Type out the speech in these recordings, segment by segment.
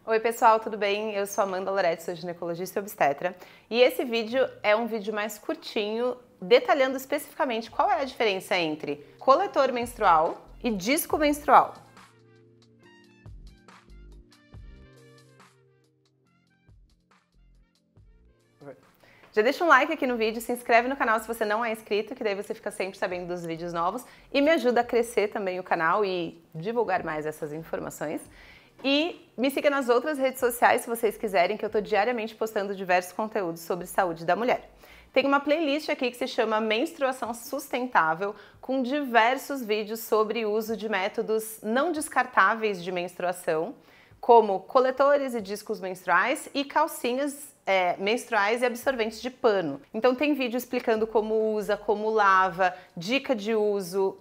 Oi pessoal, tudo bem? Eu sou Amanda Loretti, sou ginecologista e obstetra. E esse vídeo é um vídeo mais curtinho, detalhando especificamente qual é a diferença entre coletor menstrual e disco menstrual. Já deixa um like aqui no vídeo, se inscreve no canal se você não é inscrito, que daí você fica sempre sabendo dos vídeos novos e me ajuda a crescer também o canal e divulgar mais essas informações. E me siga nas outras redes sociais se vocês quiserem, que eu estou diariamente postando diversos conteúdos sobre saúde da mulher. Tem uma playlist aqui que se chama Menstruação Sustentável, com diversos vídeos sobre o uso de métodos não descartáveis de menstruação, como coletores e discos menstruais e calcinhas menstruais e absorventes de pano. Então tem vídeo explicando como usa, como lava, dica de uso,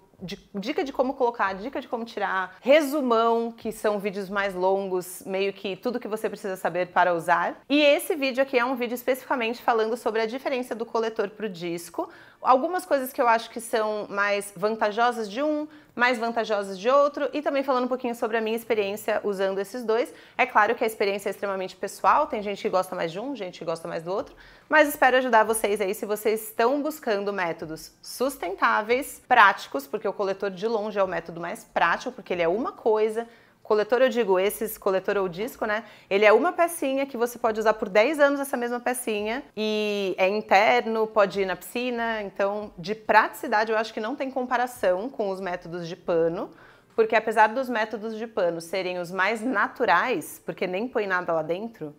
dica de como colocar, dica de como tirar, resumão, que são vídeos mais longos, meio que tudo que você precisa saber para usar. E esse vídeo aqui é um vídeo especificamente falando sobre a diferença do coletor para o disco, algumas coisas que eu acho que são mais vantajosas de um, mais vantajosas de outro, e também falando um pouquinho sobre a minha experiência usando esses dois. É claro que a experiência é extremamente pessoal, tem gente que gosta mais de um, gente que gosta mais do outro, mas espero ajudar vocês aí se vocês estão buscando métodos sustentáveis, práticos, porque o coletor de longe é o método mais prático, porque ele é uma coisa. Coletor, eu digo, esses coletor ou disco, né? Ele é uma pecinha que você pode usar por 10 anos essa mesma pecinha e é interno, pode ir na piscina, então de praticidade eu acho que não tem comparação com os métodos de pano, porque apesar dos métodos de pano serem os mais naturais, porque nem põe nada lá dentro,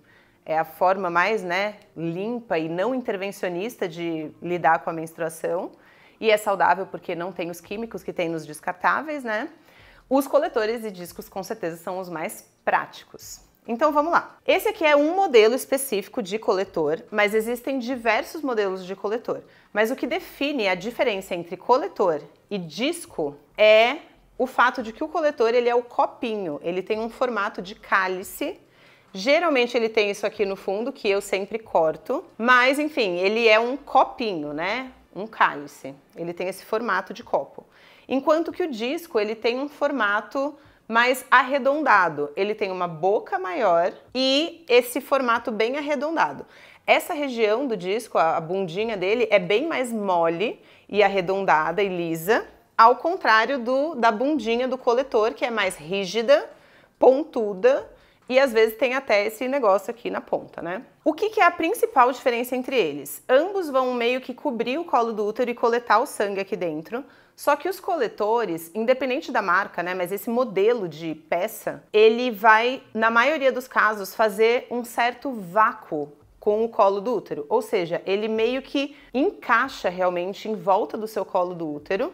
é a forma mais, limpa e não intervencionista de lidar com a menstruação e é saudável porque não tem os químicos que tem nos descartáveis, né? Os coletores e discos com certeza são os mais práticos. Então vamos lá. Esse aqui é um modelo específico de coletor, mas existem diversos modelos de coletor. Mas o que define a diferença entre coletor e disco é o fato de que o coletor ele é o copinho, ele tem um formato de cálice. Geralmente ele tem isso aqui no fundo, que eu sempre corto, mas enfim, ele é um copinho, né? Um cálice. Ele tem esse formato de copo. Enquanto que o disco, ele tem um formato mais arredondado. Ele tem uma boca maior e esse formato bem arredondado. Essa região do disco, a bundinha dele, é bem mais mole e arredondada e lisa, ao contrário da bundinha do coletor, que é mais rígida, pontuda, e às vezes tem até esse negócio aqui na ponta, né? O que é a principal diferença entre eles? Ambos vão meio que cobrir o colo do útero e coletar o sangue aqui dentro, só que os coletores, independente da marca, né, mas esse modelo de peça, ele vai, na maioria dos casos, fazer um certo vácuo com o colo do útero, ou seja, ele meio que encaixa realmente em volta do seu colo do útero,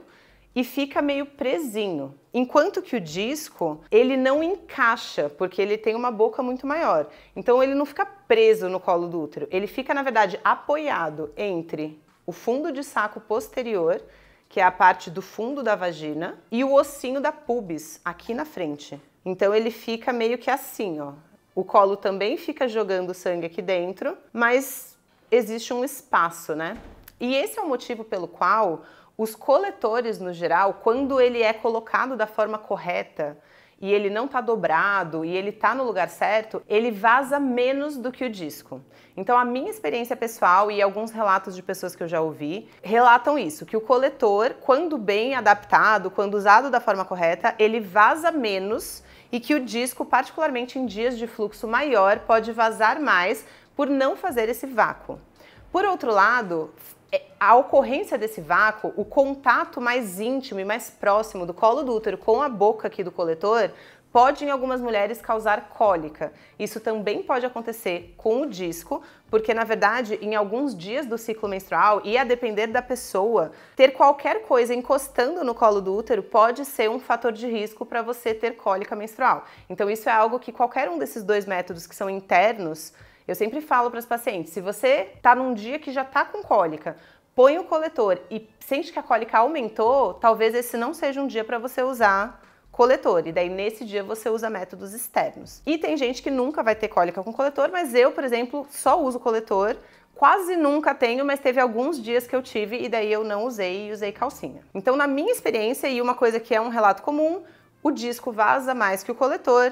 e fica meio presinho. Enquanto que o disco, ele não encaixa, porque ele tem uma boca muito maior. Então ele não fica preso no colo do útero, ele fica, na verdade, apoiado entre o fundo de saco posterior, que é a parte do fundo da vagina, e o ossinho da pubis, aqui na frente. Então ele fica meio que assim, ó. O colo também fica jogando sangue aqui dentro, mas existe um espaço, né? E esse é o motivo pelo qual os coletores, no geral, quando ele é colocado da forma correta e ele não está dobrado e ele está no lugar certo, ele vaza menos do que o disco. Então a minha experiência pessoal e alguns relatos de pessoas que eu já ouvi, relatam isso, que o coletor, quando bem adaptado, quando usado da forma correta, ele vaza menos e que o disco, particularmente em dias de fluxo maior, pode vazar mais por não fazer esse vácuo. Por outro lado, a ocorrência desse vácuo, o contato mais íntimo e mais próximo do colo do útero com a boca aqui do coletor, pode em algumas mulheres causar cólica. Isso também pode acontecer com o disco, porque na verdade em alguns dias do ciclo menstrual e a depender da pessoa, ter qualquer coisa encostando no colo do útero pode ser um fator de risco para você ter cólica menstrual. Então isso é algo que qualquer um desses dois métodos que são internos, eu sempre falo para as pacientes, se você está num dia que já está com cólica, põe o coletor e sente que a cólica aumentou, talvez esse não seja um dia para você usar coletor, e daí nesse dia você usa métodos externos. E tem gente que nunca vai ter cólica com coletor, mas eu, por exemplo, só uso coletor, quase nunca tenho, mas teve alguns dias que eu tive e daí eu não usei e usei calcinha. Então, na minha experiência, e uma coisa que é um relato comum, o disco vaza mais que o coletor,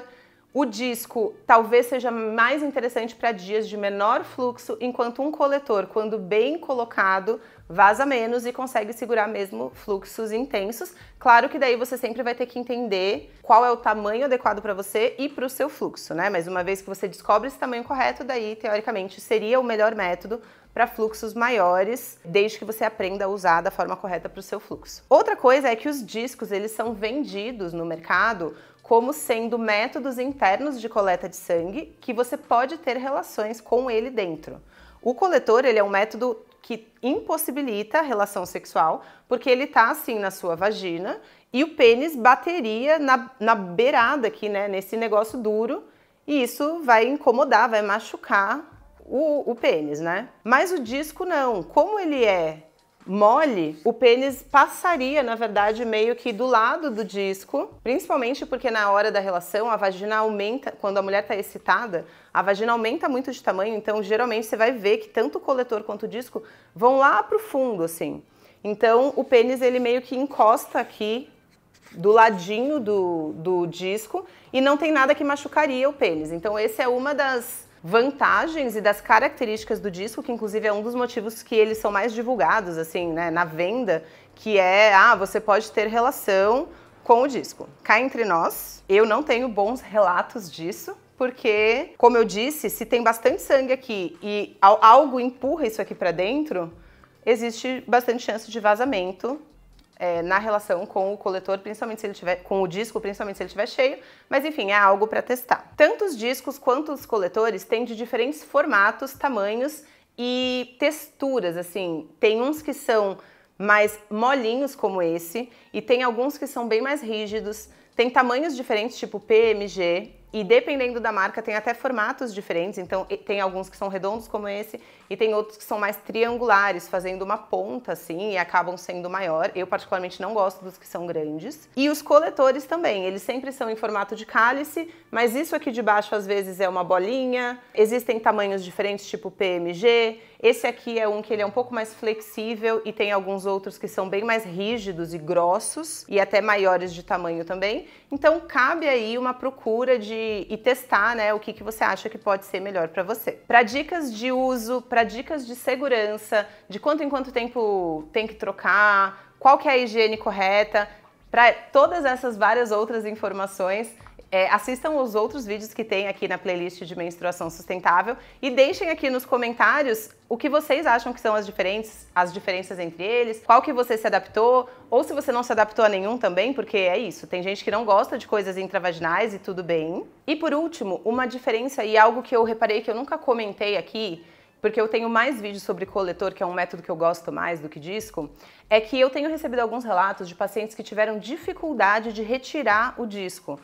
O disco talvez seja mais interessante para dias de menor fluxo, enquanto um coletor, quando bem colocado, vaza menos e consegue segurar mesmo fluxos intensos. Claro que daí você sempre vai ter que entender qual é o tamanho adequado para você e para o seu fluxo, né? Mas uma vez que você descobre esse tamanho correto, daí, teoricamente, seria o melhor método para fluxos maiores, desde que você aprenda a usar da forma correta para o seu fluxo. Outra coisa é que os discos, eles são vendidos no mercado como sendo métodos internos de coleta de sangue que você pode ter relações com ele dentro. O coletor, ele é um método que impossibilita a relação sexual, porque ele tá assim na sua vagina e o pênis bateria na beirada aqui, né, nesse negócio duro, e isso vai incomodar, vai machucar o pênis, né? Mas o disco não, como ele é mole, o pênis passaria, na verdade, meio que do lado do disco, principalmente porque na hora da relação a vagina aumenta, quando a mulher está excitada, a vagina aumenta muito de tamanho, então geralmente você vai ver que tanto o coletor quanto o disco vão lá pro fundo, assim. Então o pênis, ele meio que encosta aqui do ladinho do disco e não tem nada que machucaria o pênis. Então esse é uma das vantagens e das características do disco, que inclusive é um dos motivos que eles são mais divulgados, assim, né, na venda, que é, você pode ter relação com o disco. Cá entre nós, eu não tenho bons relatos disso, porque, como eu disse, se tem bastante sangue aqui e algo empurra isso aqui para dentro, existe bastante chance de vazamento na relação com o coletor, principalmente se ele tiver, com o disco, principalmente se ele estiver cheio, mas enfim, é algo para testar. Tanto os discos quanto os coletores têm de diferentes formatos, tamanhos e texturas, assim, tem uns que são mais molinhos como esse e tem alguns que são bem mais rígidos, tem tamanhos diferentes, tipo PMG, e dependendo da marca tem até formatos diferentes, então tem alguns que são redondos como esse e tem outros que são mais triangulares, fazendo uma ponta assim e acabam sendo maior. Eu particularmente não gosto dos que são grandes. E os coletores também, eles sempre são em formato de cálice, mas isso aqui de baixo às vezes é uma bolinha, existem tamanhos diferentes tipo PMG, esse aqui é um que ele é um pouco mais flexível e tem alguns outros que são bem mais rígidos e grossos e até maiores de tamanho também. Então cabe aí uma procura e testar, né, o que você acha que pode ser melhor para você. Para dicas de uso, para dicas de segurança, de quanto em quanto tempo tem que trocar, qual que é a higiene correta, para todas essas várias outras informações, assistam os outros vídeos que tem aqui na playlist de menstruação sustentável e deixem aqui nos comentários o que vocês acham que são as diferenças entre eles, qual que você se adaptou, ou se você não se adaptou a nenhum também, porque é isso, tem gente que não gosta de coisas intravaginais e tudo bem. E por último, uma diferença e algo que eu reparei que eu nunca comentei aqui, porque eu tenho mais vídeos sobre coletor, que é um método que eu gosto mais do que disco, é que eu tenho recebido alguns relatos de pacientes que tiveram dificuldade de retirar o disco.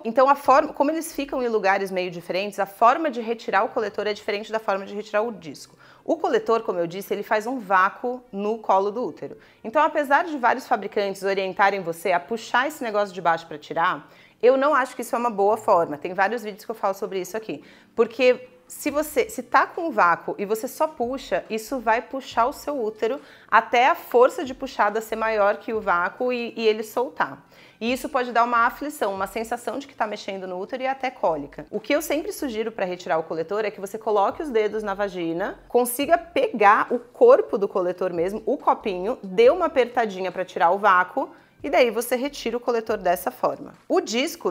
Então, como eles ficam em lugares meio diferentes, a forma de retirar o coletor é diferente da forma de retirar o disco. O coletor, como eu disse, ele faz um vácuo no colo do útero. Então, apesar de vários fabricantes orientarem você a puxar esse negócio de baixo para tirar, eu não acho que isso é uma boa forma. Tem vários vídeos que eu falo sobre isso aqui. Porque se tá com um vácuo e você só puxa, isso vai puxar o seu útero até a força de puxada ser maior que o vácuo e ele soltar. E isso pode dar uma aflição, uma sensação de que está mexendo no útero e até cólica. O que eu sempre sugiro para retirar o coletor é que você coloque os dedos na vagina, consiga pegar o corpo do coletor mesmo, o copinho, dê uma apertadinha para tirar o vácuo, e daí você retira o coletor dessa forma. O disco,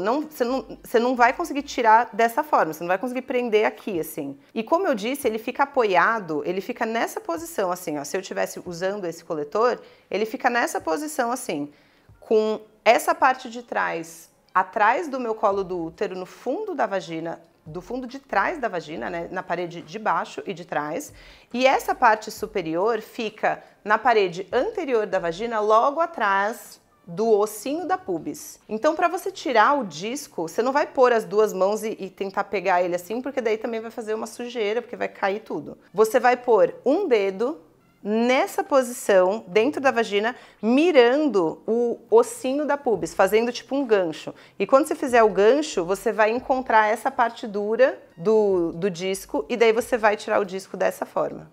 você não vai conseguir tirar dessa forma, você não vai conseguir prender aqui, assim. E como eu disse, ele fica apoiado, ele fica nessa posição, assim, ó. Se eu estivesse usando esse coletor, ele fica nessa posição, assim, com essa parte de trás, atrás do meu colo do útero, no fundo da vagina, do fundo de trás da vagina, né, na parede de baixo e de trás, e essa parte superior fica na parede anterior da vagina, logo atrás do ossinho da pubis. Então, para você tirar o disco, você não vai pôr as duas mãos e tentar pegar ele assim, porque daí também vai fazer uma sujeira, porque vai cair tudo. Você vai pôr um dedo nessa posição, dentro da vagina, mirando o ossinho da pubis, fazendo tipo um gancho. E quando você fizer o gancho, você vai encontrar essa parte dura do disco e daí você vai tirar o disco dessa forma,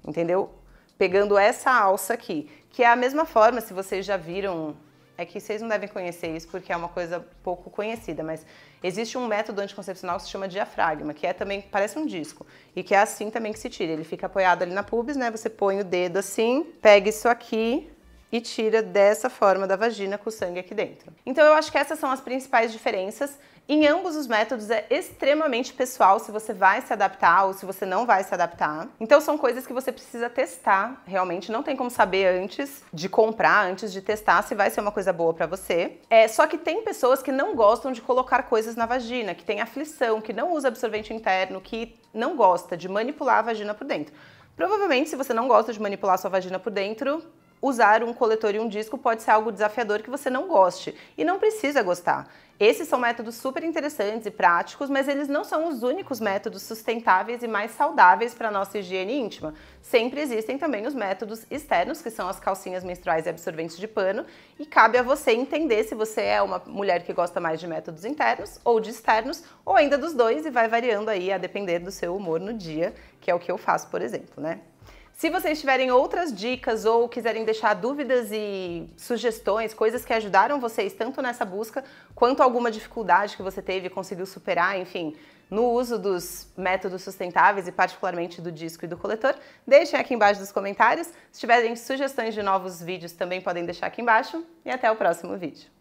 entendeu? Pegando essa alça aqui, que é a mesma forma, se vocês já viram, é que vocês não devem conhecer isso porque é uma coisa pouco conhecida, mas Existe um método anticoncepcional que se chama diafragma, que é também, parece um disco, e que é assim também que se tira. Ele fica apoiado ali na pubis, né? Você põe o dedo assim, pega isso aqui e tira dessa forma da vagina com o sangue aqui dentro. Então eu acho que essas são as principais diferenças. Em ambos os métodos é extremamente pessoal se você vai se adaptar ou se você não vai se adaptar. Então são coisas que você precisa testar, realmente não tem como saber antes de comprar, antes de testar se vai ser uma coisa boa pra você. Só que tem pessoas que não gostam de colocar coisas na vagina, que tem aflição, que não usa absorvente interno, que não gosta de manipular a vagina por dentro. Provavelmente se você não gosta de manipular a sua vagina por dentro, usar um coletor e um disco pode ser algo desafiador que você não goste e não precisa gostar. Esses são métodos super interessantes e práticos, mas eles não são os únicos métodos sustentáveis e mais saudáveis para a nossa higiene íntima. Sempre existem também os métodos externos, que são as calcinhas menstruais e absorventes de pano, e cabe a você entender se você é uma mulher que gosta mais de métodos internos ou de externos, ou ainda dos dois, e vai variando aí a depender do seu humor no dia, que é o que eu faço, por exemplo, né? Se vocês tiverem outras dicas ou quiserem deixar dúvidas e sugestões, coisas que ajudaram vocês tanto nessa busca quanto alguma dificuldade que você teve e conseguiu superar, enfim, no uso dos métodos sustentáveis e particularmente do disco e do coletor, deixem aqui embaixo nos comentários. Se tiverem sugestões de novos vídeos também podem deixar aqui embaixo e até o próximo vídeo.